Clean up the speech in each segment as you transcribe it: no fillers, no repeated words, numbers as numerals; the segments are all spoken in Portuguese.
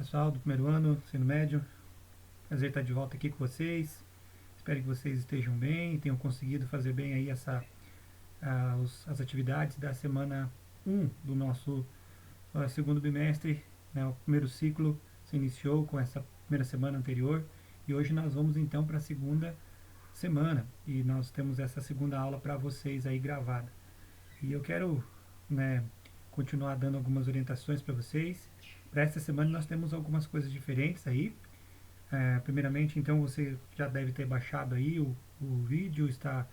pessoal do primeiro ano, ensino médio. Prazer estar de volta aqui com vocês. Espero que vocês estejam bem e tenham conseguido fazer bem aí as atividades da semana 1 do nosso segundo bimestre. Né? O primeiro ciclo se iniciou com essa primeira semana anterior e hoje nós vamos então para a segunda semana e nós temos essa segunda aula para vocês aí gravada. E eu quero, né, continuar dando algumas orientações para vocês. Para esta semana nós temos algumas coisas diferentes aí. Primeiramente, então, você já deve ter baixado aí o vídeo, está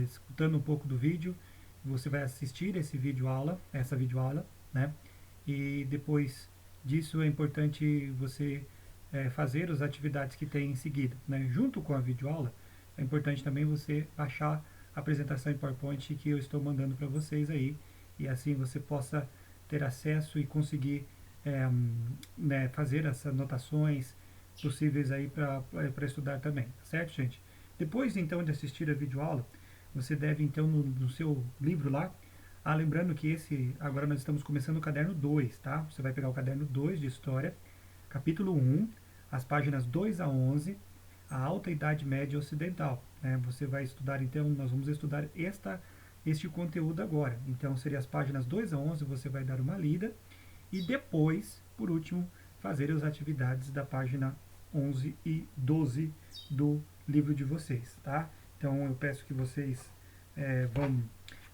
escutando um pouco do vídeo. Você vai assistir essa videoaula, né? E depois disso é importante você fazer as atividades que tem em seguida, né? Junto com a videoaula, é importante também você baixar a apresentação em PowerPoint que eu estou mandando para vocês aí, e assim você possa ter acesso e conseguir né, fazer as anotações possíveis aí para estudar também, tá certo, gente? Depois então de assistir a videoaula, você deve então no seu livro lá, lembrando que agora nós estamos começando o caderno 2, tá? Você vai pegar o caderno 2 de História, capítulo 1, as páginas 2 a 11, a Alta Idade Média Ocidental, né? Você vai estudar então, nós vamos estudar este conteúdo agora. Então seria as páginas 2 a 11, você vai dar uma lida e depois, por último, fazer as atividades da página 11 e 12 do livro de vocês, tá? Então eu peço que vocês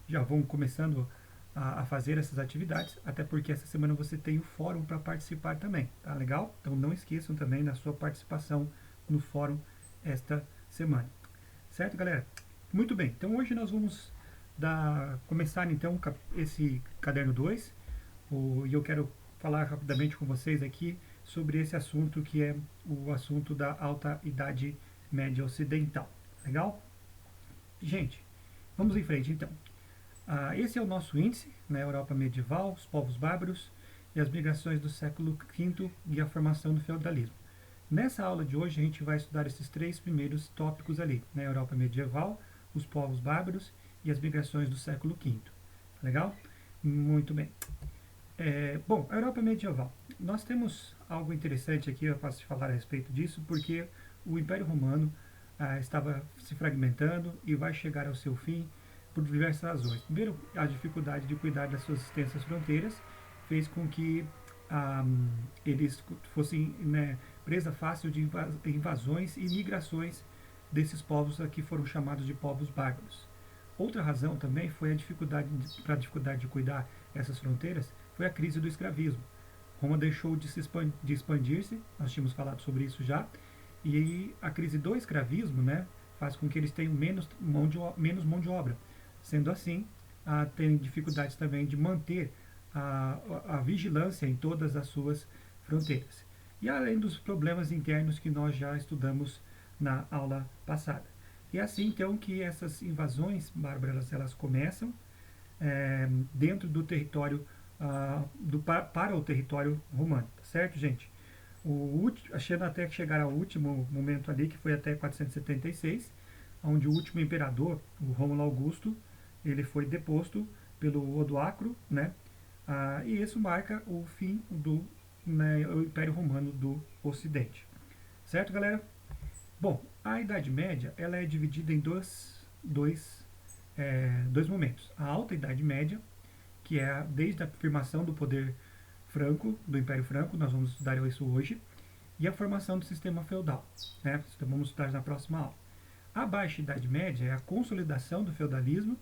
já vão começando a fazer essas atividades, até porque essa semana você tem o fórum para participar também, tá legal? Então não esqueçam também da sua participação no fórum esta semana, certo, galera? Muito bem, então hoje nós vamos começar então esse caderno 2, e eu quero falar rapidamente com vocês aqui sobre esse assunto que é o assunto da Alta Idade Média Ocidental. Legal? Gente, vamos em frente então. Esse é o nosso índice, né, Europa medieval, os povos bárbaros e as migrações do século V e a formação do feudalismo. Nessa aula de hoje a gente vai estudar esses três primeiros tópicos ali, né, Europa medieval, os povos bárbaros e as migrações do século V. Legal? Muito bem. Bom, a Europa medieval. Nós temos algo interessante aqui, eu posso te falar a respeito disso, porque o Império Romano estava se fragmentando e vai chegar ao seu fim por diversas razões. Primeiro, a dificuldade de cuidar das suas extensas fronteiras fez com que eles fossem, né, presa fácil de invasões e migrações desses povos que foram chamados de povos bárbaros. Outra razão também foi a dificuldade de cuidar essas fronteiras foi a crise do escravismo. Roma deixou de expandir-se, nós tínhamos falado sobre isso já, e a crise do escravismo, né, faz com que eles tenham menos mão de obra. Sendo assim, tem dificuldades também de manter a vigilância em todas as suas fronteiras. E além dos problemas internos que nós já estudamos na aula passada. E é assim então que essas invasões bárbaras elas começam dentro do território para o território romano, tá certo, gente? Achando até chegar ao último momento ali, que foi até 476, onde o último imperador, o Rômulo Augusto, ele foi deposto pelo Odoacro, né? E isso marca o fim do Império Romano do Ocidente, certo, galera? Bom, a Idade Média ela é dividida em dois momentos. A Alta Idade Média, que é desde a afirmação do poder franco, do Império Franco, nós vamos estudar isso hoje, e a formação do sistema feudal, né? Então vamos estudar na próxima aula. A Baixa Idade Média é a consolidação do feudalismo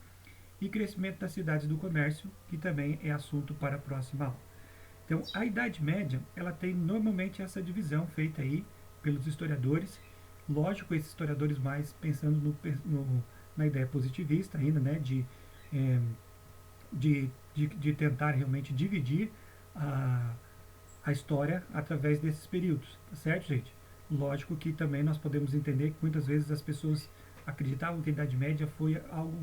e crescimento das cidades do comércio, que também é assunto para a próxima aula. Então, a Idade Média, ela tem normalmente essa divisão feita aí pelos historiadores, lógico, esses historiadores mais pensando na ideia positivista ainda, né, de tentar realmente dividir a história através desses períodos, tá certo, gente? Lógico que também nós podemos entender que muitas vezes as pessoas acreditavam que a Idade Média foi algo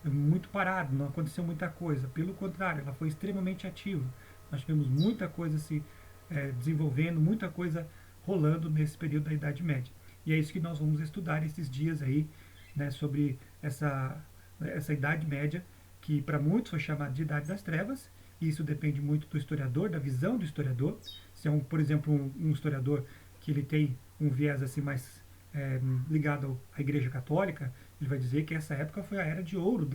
muito parado, não aconteceu muita coisa. Pelo contrário, ela foi extremamente ativa. Nós tivemos muita coisa se desenvolvendo, muita coisa rolando nesse período da Idade Média. E é isso que nós vamos estudar esses dias aí, né, sobre essa Idade Média, que para muitos foi chamada de Idade das Trevas, e isso depende muito do historiador, da visão do historiador, se é, por exemplo, um historiador que ele tem um viés assim mais ligado à Igreja Católica, ele vai dizer que essa época foi a era de ouro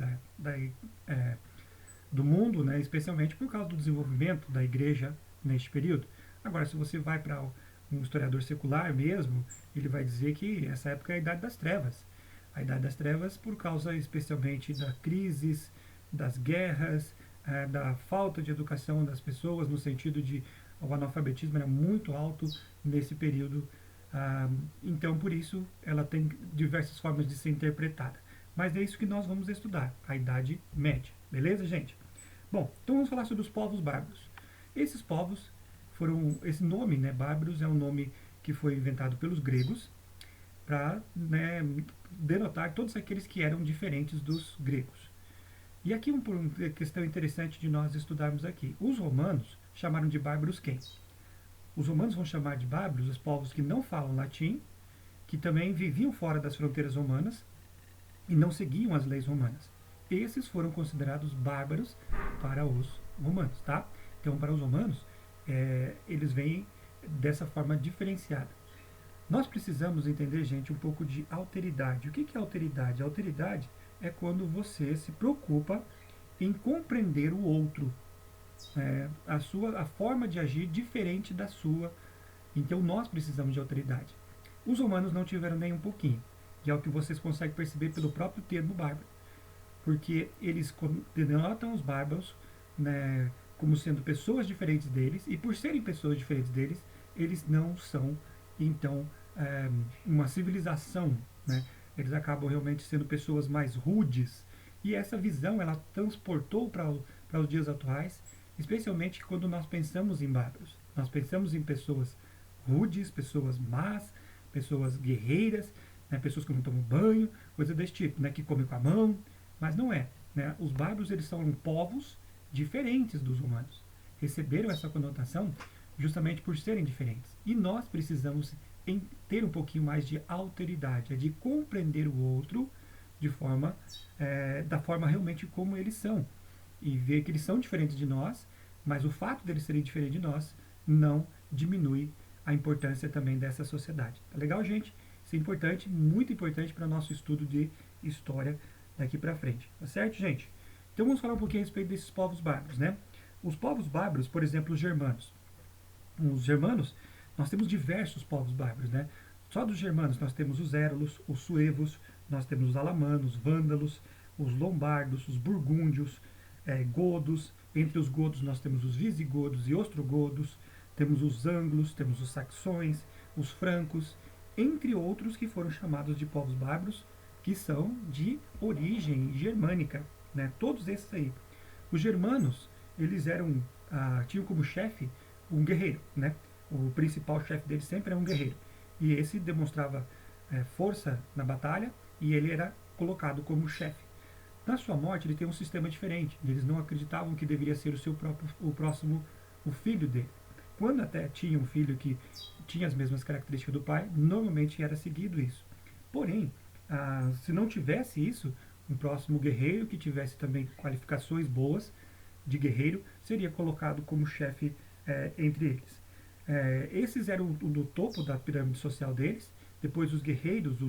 do mundo, né, especialmente por causa do desenvolvimento da Igreja neste período. Agora, se você vai para um historiador secular mesmo, ele vai dizer que essa época é a Idade das Trevas. A Idade das Trevas por causa especialmente da crises, das guerras, da falta de educação das pessoas, no sentido de o analfabetismo era muito alto nesse período. Então, por isso, ela tem diversas formas de ser interpretada. Mas é isso que nós vamos estudar, a Idade Média. Beleza, gente? Bom, então vamos falar sobre os povos bárbaros. Esses povos foram... Esse nome, né, bárbaros, é um nome que foi inventado pelos gregos para, né, denotar todos aqueles que eram diferentes dos gregos. E aqui uma questão interessante de nós estudarmos aqui. Os romanos chamaram de bárbaros quem? Os romanos vão chamar de bárbaros os povos que não falam latim, que também viviam fora das fronteiras romanas e não seguiam as leis romanas. Esses foram considerados bárbaros para os romanos, tá? Então, para os romanos, eles vêm dessa forma diferenciada. Nós precisamos entender, gente, um pouco de alteridade. O que é alteridade? Alteridade é quando você se preocupa em compreender o outro, a forma de agir diferente da sua. Então nós precisamos de autoridade. Os romanos não tiveram nem um pouquinho, e é o que vocês conseguem perceber pelo próprio termo bárbaro, porque eles denotam os bárbaros, né, como sendo pessoas diferentes deles, e por serem pessoas diferentes deles, eles não são, então, uma civilização, né? Eles acabam realmente sendo pessoas mais rudes, e essa visão ela transportou para os dias atuais, especialmente quando nós pensamos em bárbaros. Nós pensamos em pessoas rudes, pessoas más, pessoas guerreiras, né, pessoas que não tomam banho, coisa desse tipo, né, que comem com a mão, mas não é. Né? Os bárbaros eles são povos diferentes dos humanos. Receberam essa conotação justamente por serem diferentes. E nós precisamos ter um pouquinho mais de alteridade, de compreender o outro de forma, da forma realmente como eles são. E ver que eles são diferentes de nós, mas o fato deles serem diferentes de nós não diminui a importância também dessa sociedade. Tá legal, gente? Isso é importante, muito importante para o nosso estudo de história daqui para frente. Tá certo, gente? Então vamos falar um pouquinho a respeito desses povos bárbaros, né? Os povos bárbaros, por exemplo, os germanos. Os germanos, nós temos diversos povos bárbaros, né? Só dos germanos nós temos os érulos, os suevos, nós temos os alamanos, vândalos, os lombardos, os burgúndios, godos. Entre os godos nós temos os visigodos e ostrogodos, temos os anglos, temos os saxões, os francos, entre outros que foram chamados de povos bárbaros, que são de origem germânica, né? Todos esses aí. Os germanos, eles tinham como chefe um guerreiro, né? O principal chefe deles sempre era um guerreiro. E esse demonstrava força na batalha e ele era colocado como chefe. Na sua morte, ele tem um sistema diferente. Eles não acreditavam que deveria ser o filho dele. Quando até tinha um filho que tinha as mesmas características do pai, normalmente era seguido isso. Porém, se não tivesse isso, um próximo guerreiro que tivesse também qualificações boas de guerreiro seria colocado como chefe entre eles. Esses eram no topo da pirâmide social deles. Depois os guerreiros,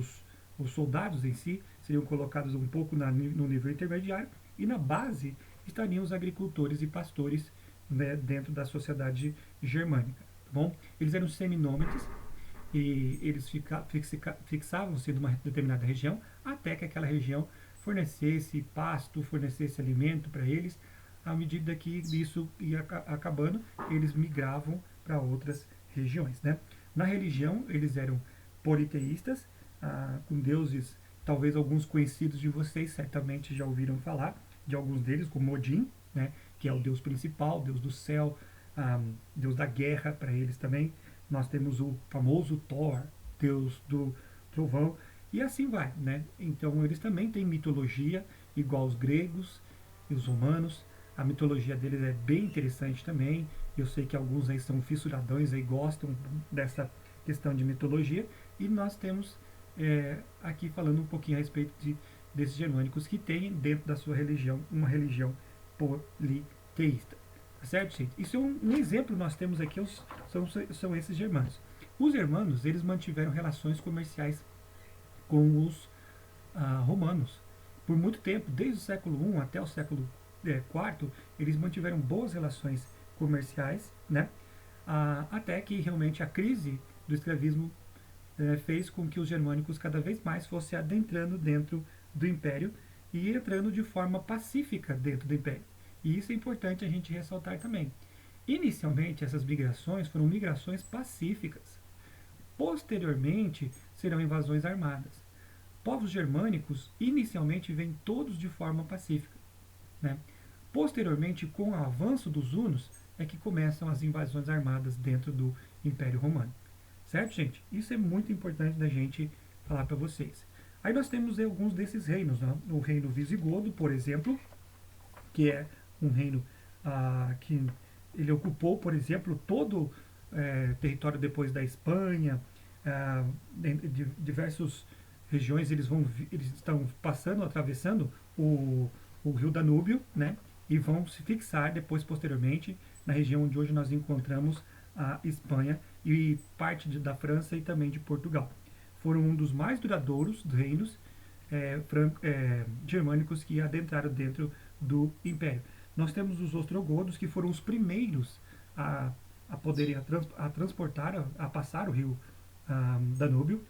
os soldados em si, seriam colocados um pouco no nível intermediário, e na base estariam os agricultores e pastores, né, dentro da sociedade germânica. Tá bom? Eles eram seminômades e eles fixavam-se numa determinada região até que aquela região fornecesse pasto, fornecesse alimento para eles. À medida que isso ia acabando, eles migravam para outras regiões. Né? Na religião, eles eram politeístas, com deuses, talvez alguns conhecidos de vocês certamente já ouviram falar de alguns deles, como Odin, né, que é o deus principal, deus do céu, deus da guerra para eles também. Nós temos o famoso Thor, deus do trovão, e assim vai. Né? Então eles também têm mitologia, igual os gregos e os romanos. A mitologia deles é bem interessante também. Eu sei que alguns aí são fissuradões e gostam dessa questão de mitologia. E nós temos aqui falando um pouquinho a respeito desses germânicos que têm dentro da sua religião uma religião politeísta. Certo, gente? Isso é um exemplo que nós temos aqui, são esses germanos. Os germanos, eles mantiveram relações comerciais com os romanos. Por muito tempo, desde o século I até o século IV, eles mantiveram boas relações comerciais, né? Até que realmente a crise do escravismo fez com que os germânicos cada vez mais fossem adentrando dentro do império e entrando de forma pacífica dentro do império. E isso é importante a gente ressaltar também. Inicialmente, essas migrações foram migrações pacíficas. Posteriormente, serão invasões armadas. Povos germânicos inicialmente vêm todos de forma pacífica, né? Posteriormente, com o avanço dos hunos, é que começam as invasões armadas dentro do Império Romano. Certo, gente? Isso é muito importante da gente falar para vocês. Aí nós temos alguns desses reinos, né? O reino visigodo, por exemplo, que é um reino que ele ocupou, por exemplo, todo o território depois da Espanha, de diversas regiões eles estão passando, atravessando o rio Danúbio, né? E vão se fixar depois, posteriormente, na região onde hoje nós encontramos a Espanha e parte da França e também de Portugal. Foram um dos mais duradouros reinos germânicos que adentraram dentro do Império. Nós temos os ostrogodos, que foram os primeiros a poderem transportar, a passar o rio Danúbio.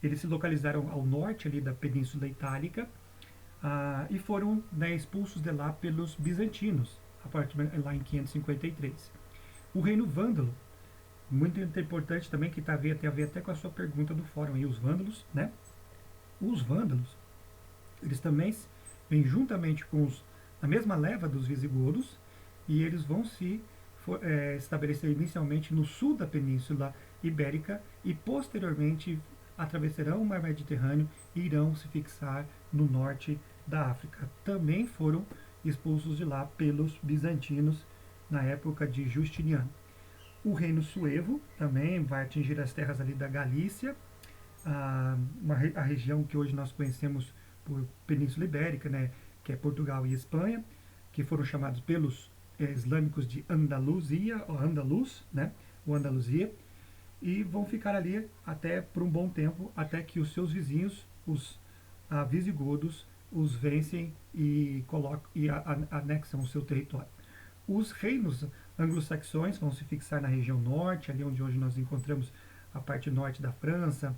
Eles se localizaram ao norte ali da Península Itálica e foram, né, expulsos de lá pelos bizantinos, a partir lá em 553. O reino vândalo, muito importante também, que tem a ver até com a sua pergunta do fórum aí, os vândalos, né? Os vândalos, eles também vêm juntamente com a mesma leva dos visigodos e eles vão se estabelecer inicialmente no sul da Península Ibérica e posteriormente atravessarão o mar Mediterrâneo e irão se fixar no norte da África. Também foram expulsos de lá pelos bizantinos na época de Justiniano. O reino suevo também vai atingir as terras ali da Galícia, a região que hoje nós conhecemos por Península Ibérica, né, que é Portugal e Espanha, que foram chamados pelos islâmicos de Andaluzia, ou Andaluz, né, ou Andaluzia, e vão ficar ali até por um bom tempo, até que os seus vizinhos, os visigodos, os vencem e anexam o seu território. Os reinos anglo-saxões vão se fixar na região norte, ali onde hoje nós encontramos a parte norte da França,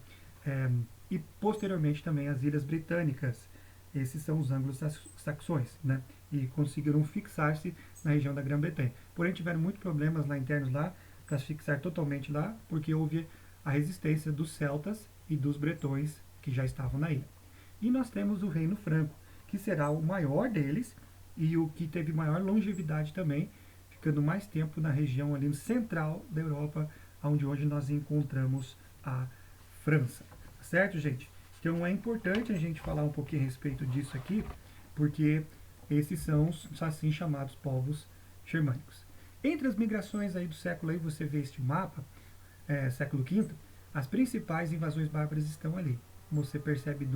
e posteriormente também as Ilhas Britânicas. Esses são os anglo-saxões, né? E conseguiram fixar-se na região da Grã-Bretanha. Porém, tiveram muitos problemas lá internos lá, para se fixar totalmente lá, porque houve a resistência dos celtas e dos bretões que já estavam na ilha. E nós temos o Reino Franco, que será o maior deles e o que teve maior longevidade também, ficando mais tempo na região ali central da Europa, onde hoje nós encontramos a França. Certo, gente? Então é importante a gente falar um pouquinho a respeito disso aqui, porque esses são os assim chamados povos germânicos. Entre as migrações aí do século, aí você vê este mapa, século V, as principais invasões bárbaras estão ali. Você percebe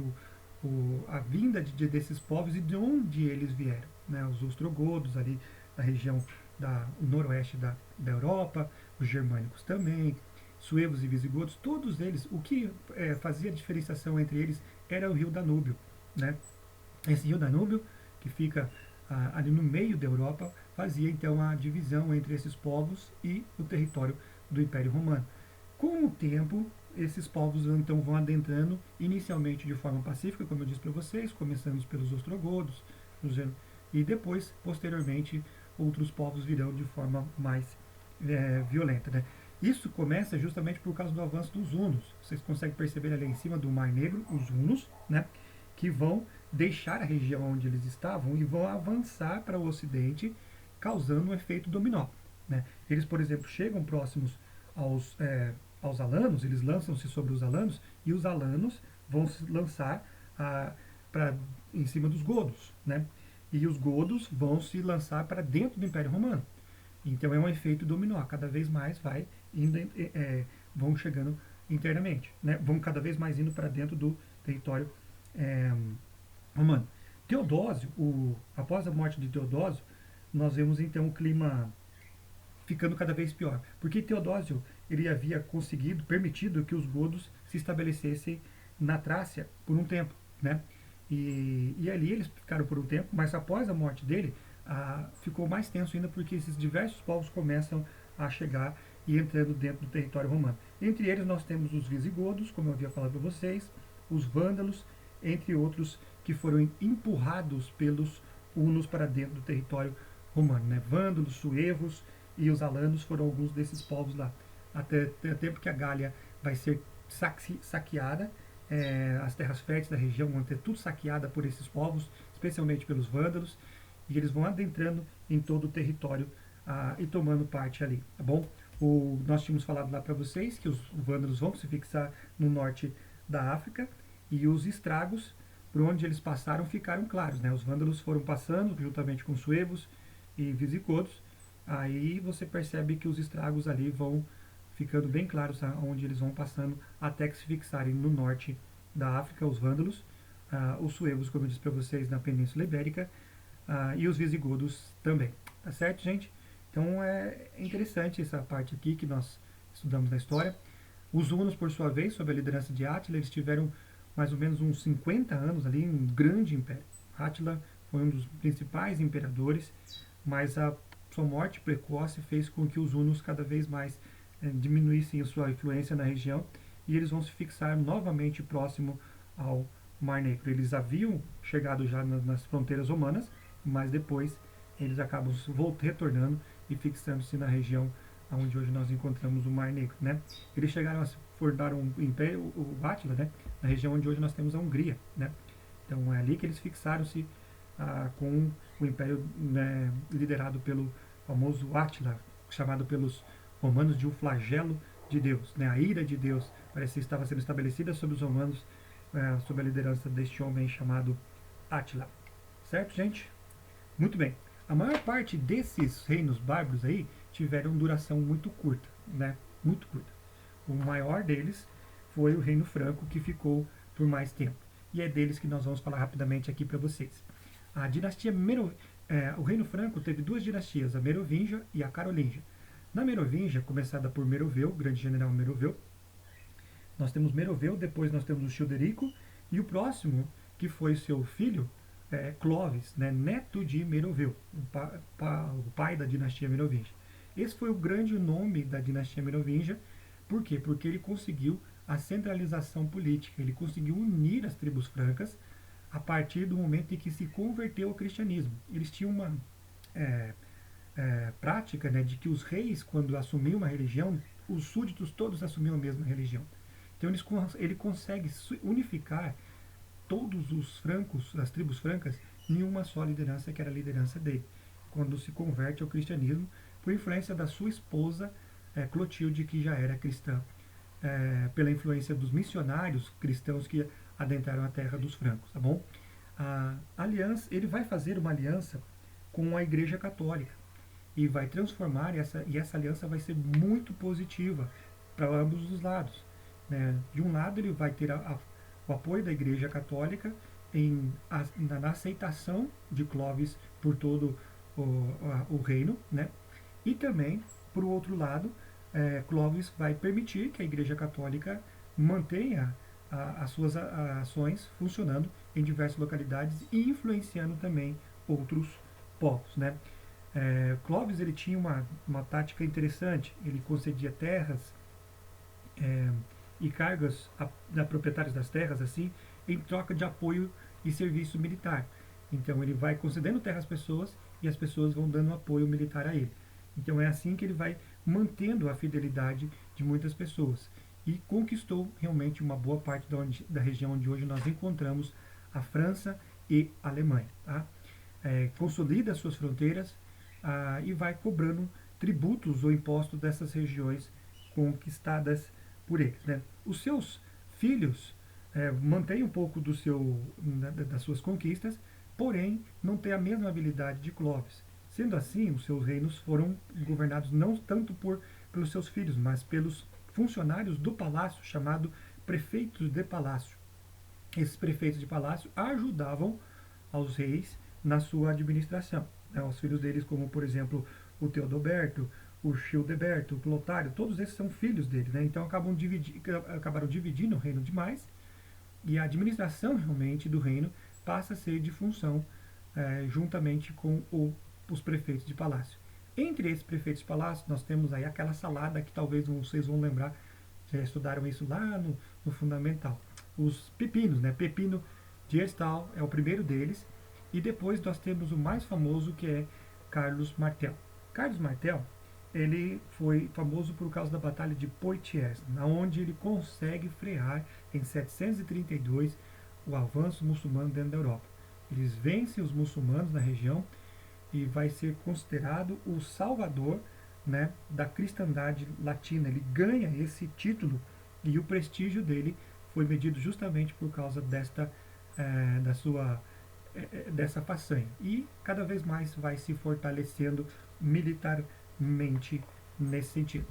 a vinda desses povos e de onde eles vieram. Né? Os ostrogodos ali da região noroeste da Europa, os germânicos também, suevos e visigodos, todos eles, o que fazia a diferenciação entre eles era o rio Danúbio. Né? Esse rio Danúbio, que fica ali no meio da Europa, fazia então a divisão entre esses povos e o território do Império Romano. Com o tempo, esses povos então vão adentrando inicialmente de forma pacífica, como eu disse para vocês, começando pelos ostrogodos, e depois, posteriormente, outros povos virão de forma mais violenta. Né? Isso começa justamente por causa do avanço dos hunos. Vocês conseguem perceber ali em cima do Mar Negro, os hunos, né, que vão deixar a região onde eles estavam e vão avançar para o ocidente, causando um efeito dominó. Né? Eles, por exemplo, chegam próximos aos alanos, eles lançam-se sobre os alanos e os alanos vão se lançar em cima dos godos. Né? E os godos vão se lançar para dentro do Império Romano. Então é um efeito dominó, cada vez mais vão chegando internamente, né? Vão cada vez mais indo para dentro do território romano. Teodósio, após a morte de Teodósio, nós vemos então um clima ficando cada vez pior. Porque Teodósio ele havia permitido que os godos se estabelecessem na Trácia por um tempo, né? E ali eles ficaram por um tempo, mas após a morte dele, ficou mais tenso ainda porque esses diversos povos começam a chegar e entrando dentro do território romano. Entre eles nós temos os visigodos, como eu havia falado para vocês, os vândalos, entre outros que foram empurrados pelos hunos para dentro do território romano, né? Vândalos, suevos e os alanos foram alguns desses povos lá. Até tempo que a Gália vai ser saqueada, as terras férteis da região vão ter tudo saqueada por esses povos, especialmente pelos vândalos, e eles vão adentrando em todo o território e tomando parte ali, tá bom? Nós tínhamos falado lá para vocês que os vândalos vão se fixar no norte da África e os estragos por onde eles passaram ficaram claros, né? Os vândalos foram passando juntamente com suevos e visigodos, aí você percebe que os estragos ali vão ficando bem claros onde eles vão passando até que se fixarem no norte da África, os vândalos, os suevos, como eu disse para vocês, na Península Ibérica, e os visigodos também. Tá certo, gente? Então é interessante essa parte aqui que nós estudamos na história. Os hunos, por sua vez, sob a liderança de Átila, eles tiveram mais ou menos uns 50 anos ali, um grande império. Átila foi um dos principais imperadores, mas a sua morte precoce fez com que os hunos cada vez mais diminuíssem a sua influência na região e eles vão se fixar novamente próximo ao Mar Negro. Eles haviam chegado já nas fronteiras romanas, mas depois eles acabam retornando e fixando-se na região onde hoje nós encontramos o Mar Negro, né? Eles chegaram a formar um império, o Átila, né? Na região onde hoje nós temos a Hungria, né? Então é ali que eles fixaram-se com o império, né, liderado pelo famoso Átila, chamado pelos romanos de o flagelo de Deus, né? A ira de Deus parece que estava sendo estabelecida sobre os romanos sob a liderança deste homem chamado Átila. Certo, gente? Muito bem. A maior parte desses reinos bárbaros aí tiveram duração muito curta, né? Muito curta. O maior deles foi o Reino Franco, que ficou por mais tempo. E é deles que nós vamos falar rapidamente aqui para vocês. A dinastia o Reino Franco teve duas dinastias, a Merovingia e a Carolíngia. Na Merovingia, começada por Meroveu, grande general Meroveu, nós temos Meroveu, depois nós temos o Childerico, e o próximo, que foi seu filho, Clovis, né, neto de Meroveu, o pai da dinastia Merovingia. Esse foi o grande nome da dinastia Merovingia. Por quê? Porque ele conseguiu a centralização política, ele conseguiu unir as tribos francas a partir do momento em que se converteu ao cristianismo. Eles tinham uma prática, né, de que os reis, quando assumiam uma religião, os súditos todos assumiam a mesma religião. Então ele consegue unificar todos os francos, as tribos francas, em uma só liderança, que era a liderança dele, quando se converte ao cristianismo, por influência da sua esposa, Clotilde, que já era cristã, pela influência dos missionários cristãos que adentraram a terra dos francos, tá bom? Ele vai fazer uma aliança com a Igreja Católica e vai transformar e essa aliança vai ser muito positiva para ambos os lados, né? De um lado ele vai ter o apoio da Igreja Católica na aceitação de Clovis por todo o reino, né? E também, por outro lado, Clovis vai permitir que a Igreja Católica mantenha as suas ações funcionando em diversas localidades e influenciando também outros povos, né? Clovis ele tinha uma tática interessante. Ele concedia terras e cargas a proprietários das terras assim, em troca de apoio e serviço militar. Então ele vai concedendo terra às pessoas e as pessoas vão dando apoio militar a ele. Então é assim que ele vai mantendo a fidelidade de muitas pessoas e conquistou realmente uma boa parte da região onde hoje nós encontramos a França e a Alemanha. Tá? Consolida suas fronteiras e vai cobrando tributos ou impostos dessas regiões conquistadas por eles, né? Os seus filhos mantêm um pouco das suas conquistas, porém não têm a mesma habilidade de Clovis. Sendo assim, os seus reinos foram governados não tanto pelos seus filhos, mas pelos funcionários do palácio, chamado prefeitos de palácio. Esses prefeitos de palácio ajudavam aos reis na sua administração. Os filhos deles, como por exemplo o Teodoberto, o Childeberto, o Clotário, todos esses são filhos dele, né? Então acabaram dividindo o reino demais, e a administração realmente do reino passa a ser de função juntamente com os prefeitos de palácio. Entre esses prefeitos de palácio, nós temos aí aquela salada que talvez vocês vão lembrar, já estudaram isso lá no Fundamental. Os pepinos, né? Pepino de Herstal é o primeiro deles, e depois nós temos o mais famoso, que é Carlos Martel. Carlos Martel, ele foi famoso por causa da Batalha de Poitiers, onde ele consegue frear em 732 o avanço muçulmano dentro da Europa. Eles vencem os muçulmanos na região e vai ser considerado o salvador, né, da cristandade latina. Ele ganha esse título e o prestígio dele foi medido justamente por causa dessa façanha. E cada vez mais vai se fortalecendo militarmente nesse sentido.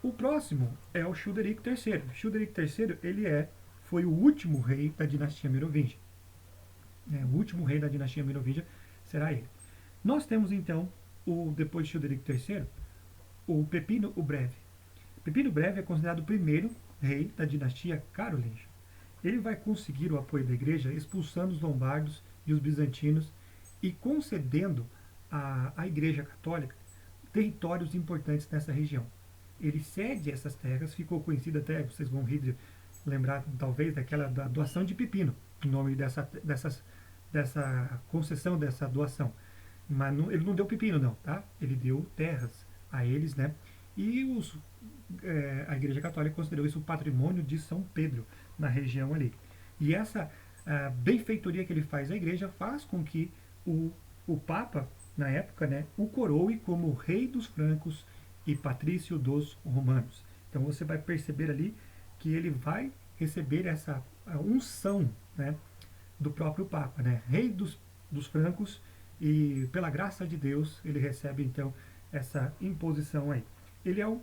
O próximo é o Childeric III. Childeric III foi o último rei da dinastia Merovingia. O último rei da dinastia Merovingia será ele. Nós temos então, depois de Childeric III, o Pepino o Breve. Pepino o Breve é considerado o primeiro rei da dinastia Carolíngia. Ele vai conseguir o apoio da igreja expulsando os lombardos e os bizantinos e concedendo à igreja católica territórios importantes nessa região. Ele cede essas terras, ficou conhecido até, vocês vão lembrar talvez daquela da doação de Pepino, o nome dessa concessão, dessa doação. Mas ele não deu pepino não, tá? Ele deu terras a eles, né? E a Igreja Católica considerou isso o patrimônio de São Pedro, na região ali. E essa benfeitoria que ele faz à igreja faz com que o Papa, na época, né, o coroe como rei dos francos e patrício dos romanos. Então você vai perceber ali que ele vai receber essa unção, né, do próprio Papa, né? Rei dos francos, e pela graça de Deus ele recebe então essa imposição aí. Ele é o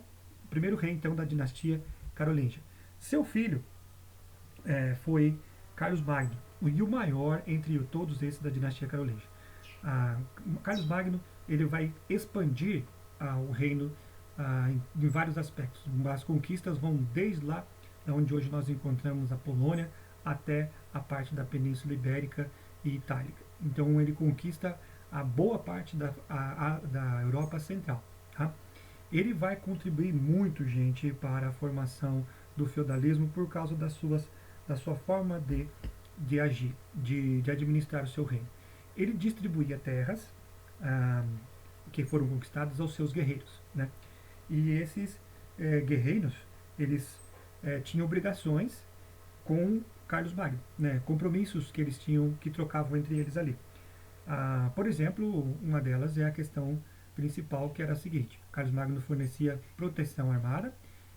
primeiro rei então da dinastia carolíngia. Seu filho foi Carlos Magno, e o maior entre todos esses da dinastia carolíngia. Carlos Magno ele vai expandir o reino em vários aspectos. As conquistas vão desde lá onde hoje nós encontramos a Polônia até a parte da Península Ibérica e Itálica. Então ele conquista a boa parte da Europa Central. Tá? Ele vai contribuir muito, gente, para a formação do feudalismo por causa da sua forma de agir, de administrar o seu reino. Ele distribuía terras que foram conquistadas aos seus guerreiros, né? E esses guerreiros, eles tinham obrigações com Carlos Magno, né? Compromissos que eles tinham, que trocavam entre eles ali. Por exemplo, uma delas é a questão principal, que era a seguinte: Carlos Magno fornecia proteção armada,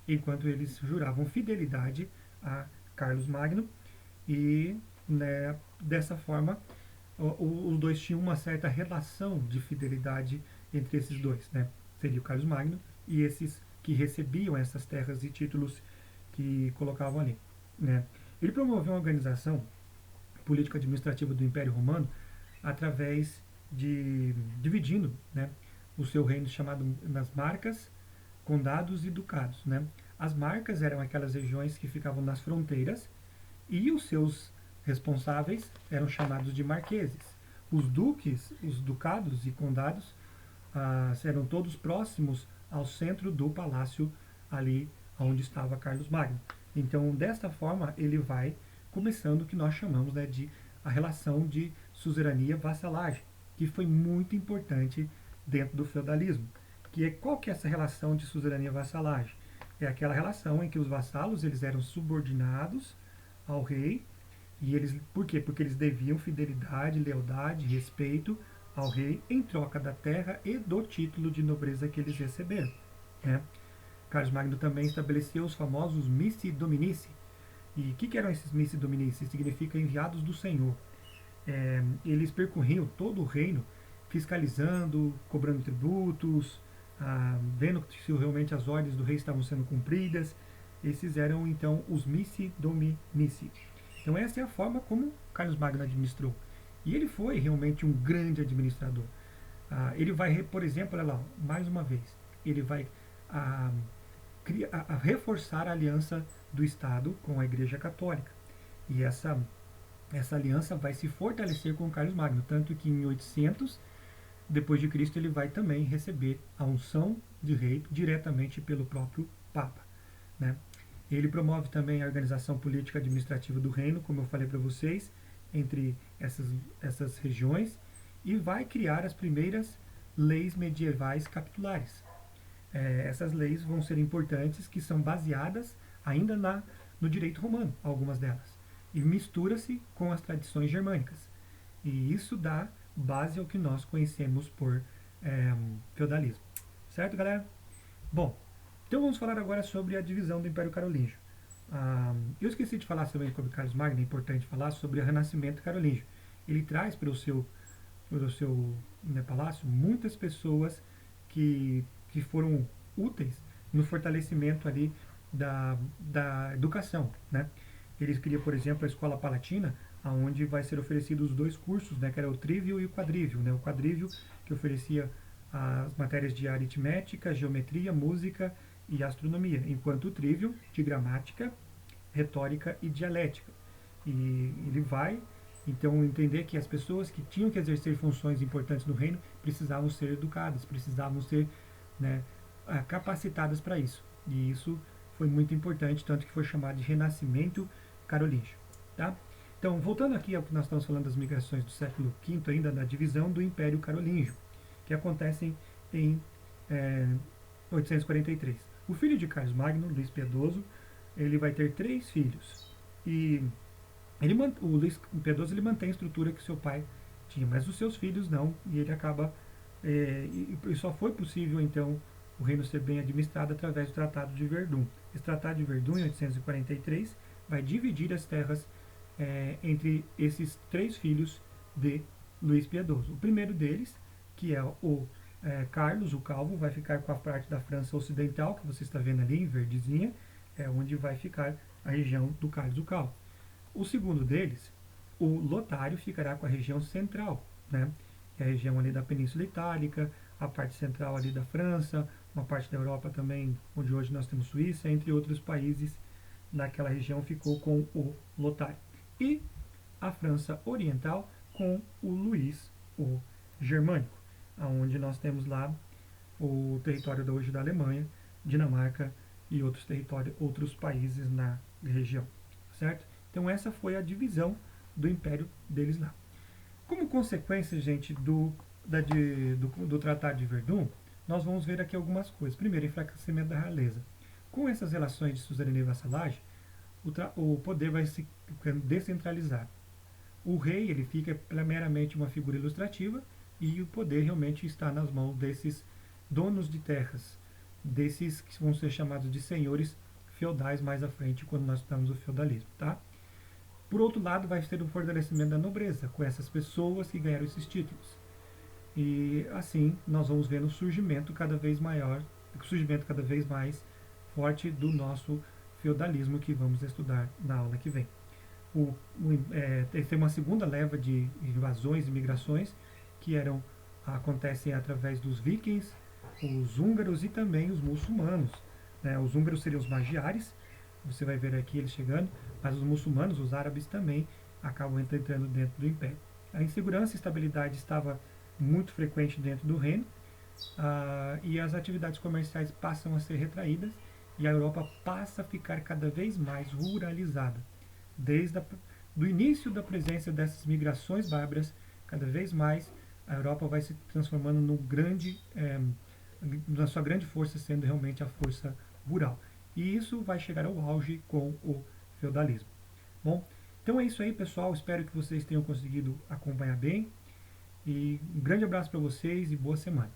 enquanto eles juravam fidelidade a Carlos Magno, e né, dessa forma os dois tinham uma certa relação de fidelidade entre esses dois, né? Seria o Carlos Magno e esses que recebiam essas terras e títulos que colocavam ali, né? Ele promoveu uma organização político-administrativa do Império Romano através de dividindo, né, o seu reino chamado nas marcas, condados e ducados, né? As marcas eram aquelas regiões que ficavam nas fronteiras e os seus responsáveis eram chamados de marqueses. Os duques, os ducados e condados eram todos próximos ao centro do palácio ali onde estava Carlos Magno. Então, desta forma, ele vai começando o que nós chamamos, né, de a relação de suzerania-vassalagem, que foi muito importante dentro do feudalismo. Qual que é essa relação de suzerania-vassalagem? É aquela relação em que os vassalos eles eram subordinados ao rei, e por quê? Porque eles deviam fidelidade, lealdade, respeito ao rei em troca da terra e do título de nobreza que eles receberam, né? Carlos Magno também estabeleceu os famosos missi dominici. E o que eram esses missi dominici? Significa enviados do Senhor. Eles percorriam todo o reino, fiscalizando, cobrando tributos, vendo se realmente as ordens do rei estavam sendo cumpridas. Esses eram então os missi dominici. Então essa é a forma como Carlos Magno administrou. E ele foi realmente um grande administrador. Ele vai, por exemplo, olha lá, mais uma vez, ele vai reforçar a aliança do Estado com a Igreja Católica. E essa aliança vai se fortalecer com Carlos Magno, tanto que em 800 depois de Cristo ele vai também receber a unção de rei diretamente pelo próprio Papa, né? Ele promove também a organização política e administrativa do reino, como eu falei para vocês, entre essas regiões, e vai criar as primeiras leis medievais capitulares. Essas leis vão ser importantes, que são baseadas ainda no direito romano, algumas delas, e mistura-se com as tradições germânicas. E isso dá base ao que nós conhecemos por feudalismo. Certo, galera? Bom, então vamos falar agora sobre a divisão do Império Carolíngio. Eu esqueci de falar também sobre Carlos Magno, é importante falar sobre o Renascimento Carolíngio. Ele traz para o seu palácio muitas pessoas que foram úteis no fortalecimento ali da educação, né? Ele cria, por exemplo, a Escola Palatina, onde vai ser oferecidos os dois cursos, né, que era o trívio e o quadrívio, né? O quadrívio que oferecia as matérias de aritmética, geometria, música e astronomia, enquanto o trívio de gramática, retórica e dialética. E ele vai então entender que as pessoas que tinham que exercer funções importantes no reino precisavam ser educadas, precisavam ser, né, capacitadas para isso. E isso foi muito importante, tanto que foi chamado de Renascimento Carolíngio. Tá? Então, voltando aqui ao que nós estamos falando das migrações do século V, ainda da divisão do Império Carolíngio, que acontecem em 843. O filho de Carlos Magno, Luís Piedoso, ele vai ter 3 filhos. E o Luís Piedoso ele mantém a estrutura que seu pai tinha, mas os seus filhos não, e ele acaba... e só foi possível, então, o reino ser bem administrado através do Tratado de Verdun. Esse Tratado de Verdun, em 843, vai dividir as terras entre esses 3 filhos de Luís Piedoso. O primeiro deles, que é o Carlos, o Calvo, vai ficar com a parte da França Ocidental, que você está vendo ali em verdezinha, onde vai ficar a região do Carlos o Calvo. O segundo deles, o Lotário, ficará com a região central, né? Que é a região ali da Península Itálica, a parte central ali da França, uma parte da Europa também, onde hoje nós temos Suíça, entre outros países naquela região ficou com o Lotário. E a França Oriental com o Luís, o Germânico, onde nós temos lá o território da hoje da Alemanha, Dinamarca e outros países na região, certo? Então essa foi a divisão do império deles lá. Como consequência, gente, do Tratado de Verdun, nós vamos ver aqui algumas coisas. Primeiro, enfraquecimento da realeza. Com essas relações de suzerania e vassalagem, o poder vai se descentralizar. O rei ele fica meramente uma figura ilustrativa e o poder realmente está nas mãos desses donos de terras, desses que vão ser chamados de senhores feudais mais à frente, quando nós estamos no feudalismo. Tá? Por outro lado, vai ter o fortalecimento da nobreza, com essas pessoas que ganharam esses títulos. E assim nós vamos vendo o surgimento cada vez mais forte do nosso feudalismo, que vamos estudar na aula que vem. Tem uma segunda leva de invasões e migrações que acontecem através dos vikings, os húngaros e também os muçulmanos. Os húngaros seriam os magiares, você vai ver aqui eles chegando, mas os muçulmanos, os árabes também acabam entrando dentro do império. A insegurança e estabilidade estava muito frequente dentro do reino, e as atividades comerciais passam a ser retraídas e a Europa passa a ficar cada vez mais ruralizada. Desde do início da presença dessas migrações bárbaras, cada vez mais a Europa vai se transformando na sua grande força, sendo realmente a força rural. E isso vai chegar ao auge com o feudalismo. Bom, então é isso aí, pessoal. Espero que vocês tenham conseguido acompanhar bem. E um grande abraço para vocês e boa semana.